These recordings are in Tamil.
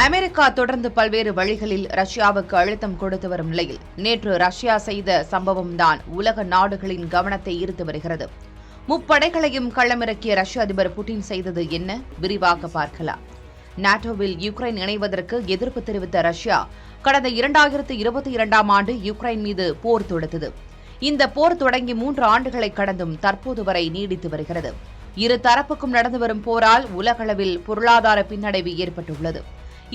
அமெரிக்கா தொடர்ந்து பல்வேறு வழிகளில் ரஷ்யாவுக்கு அழுத்தம் கொடுத்து வரும் நிலையில் நேற்று ரஷ்யா செய்த சம்பவம்தான் உலக நாடுகளின் கவனத்தை ஈர்த்து வருகிறது. முப்படைகளையும் களமிறக்கிய ரஷ்ய அதிபர் புட்டின் செய்தது என்ன? விரிவாக பார்க்கலாம். நாட்டோவில் யுக்ரைன் இணைவதற்கு எதிர்ப்பு தெரிவித்த ரஷ்யா கடந்த 2022ஆம் ஆண்டு யுக்ரைன் மீது போர் தொடுத்தது. இந்த போர் தொடங்கி 3 ஆண்டுகளை கடந்தும் தற்போது வரை நீடித்து வருகிறது. இரு தரப்புக்கும் நடந்து வரும் போரால் உலகளவில் பொருளாதார பின்னடைவு ஏற்பட்டுள்ளது.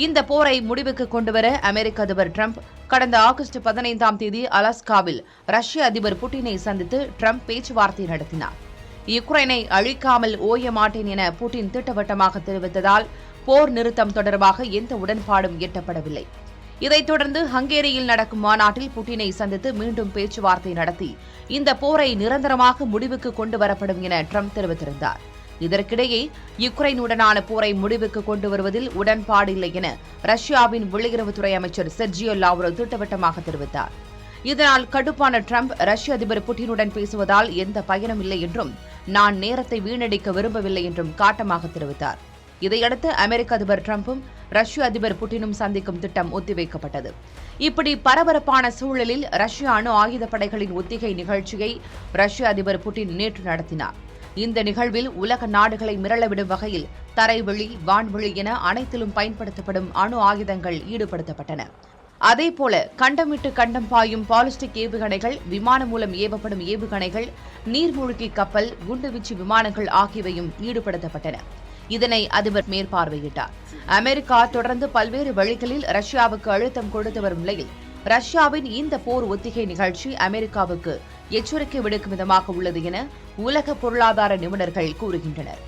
இந்த போரை முடிவுக்கு கொண்டுவர அமெரிக்க அதிபர் டிரம்ப் கடந்த ஆகஸ்ட் 15ஆம் தேதி அலாஸ்காவில் ரஷ்ய அதிபர் புட்டினை சந்தித்து டிரம்ப் பேச்சுவார்த்தை நடத்தினார். யுக்ரைனை அழிக்காமல் ஓய மாட்டேன் என புட்டின் திட்டவட்டமாக தெரிவித்ததால் போர் நிறுத்தம் தொடர்பாக எந்த உடன்பாடும் எட்டப்படவில்லை. இதைத் தொடர்ந்து ஹங்கேரியில் நடக்கும் மாநாட்டில் புட்டினை சந்தித்து மீண்டும் பேச்சுவார்த்தை நடத்தி இந்த போரை நிரந்தரமாக முடிவுக்கு கொண்டு வரப்படும் என டிரம்ப் தெரிவித்திருந்தார். இதற்கிடையே யுக்ரைனுடனான போரை முடிவுக்கு கொண்டு வருவதில் உடன்பாடு இல்லை என ரஷ்யாவின் வெளியுறவுத்துறை அமைச்சர் செர்ஜியோ லாவ்ரோவ் திட்டவட்டமாக தெரிவித்தார். இதனால் கடுப்பான டிரம்ப் ரஷ்ய அதிபர் புட்டினுடன் பேசுவதால் எந்த பயனும் இல்லை என்றும் நான் நேரத்தை வீணடிக்க விரும்பவில்லை என்றும் காட்டமாக தெரிவித்தார். இதையடுத்து அமெரிக்க அதிபர் டிரம்பும் ரஷ்ய அதிபர் புட்டினும் சந்திக்கும் திட்டம் ஒத்திவைக்கப்பட்டது. இப்படி பரபரப்பான சூழலில் ரஷ்ய அணு ஆயுதப்படைகளின் ஒத்திகை நிகழ்ச்சியை ரஷ்ய அதிபர் புட்டின் நேற்று நடத்தினார். இந்த நிகழ்வில் உலக நாடுகளை மிரளவிடும் வகையில் தரைவெளி, வான்வெளி என அனைத்திலும் பயன்படுத்தப்படும் அணு ஆயுதங்கள் ஈடுபடுத்தப்பட்டன. அதேபோல கண்டமிட்டு கண்டம் பாயும் பாலிஸ்டிக் ஏவுகணைகள், விமானம் மூலம் ஏவப்படும் ஏவுகணைகள், நீர்மூழ்கி கப்பல், குண்டுவீச்சு விமானங்கள் ஆகியவையும் ஈடுபடுத்தப்பட்டன. இதனை அதிபர் மேற்பார்வையிட்டார். அமெரிக்கா தொடர்ந்து பல்வேறு வழிகளில் ரஷ்யாவுக்கு அழுத்தம் கொடுத்து வரும் நிலையில் ரஷ்யாவின் இந்த போர் ஒத்திகை நிகழ்ச்சி அமெரிக்காவுக்கு எச்சரிக்கை விடுக்கும் விதமாக உள்ளது என உலக பொருளாதார நிபுணர்கள் கூறுகின்றனர்.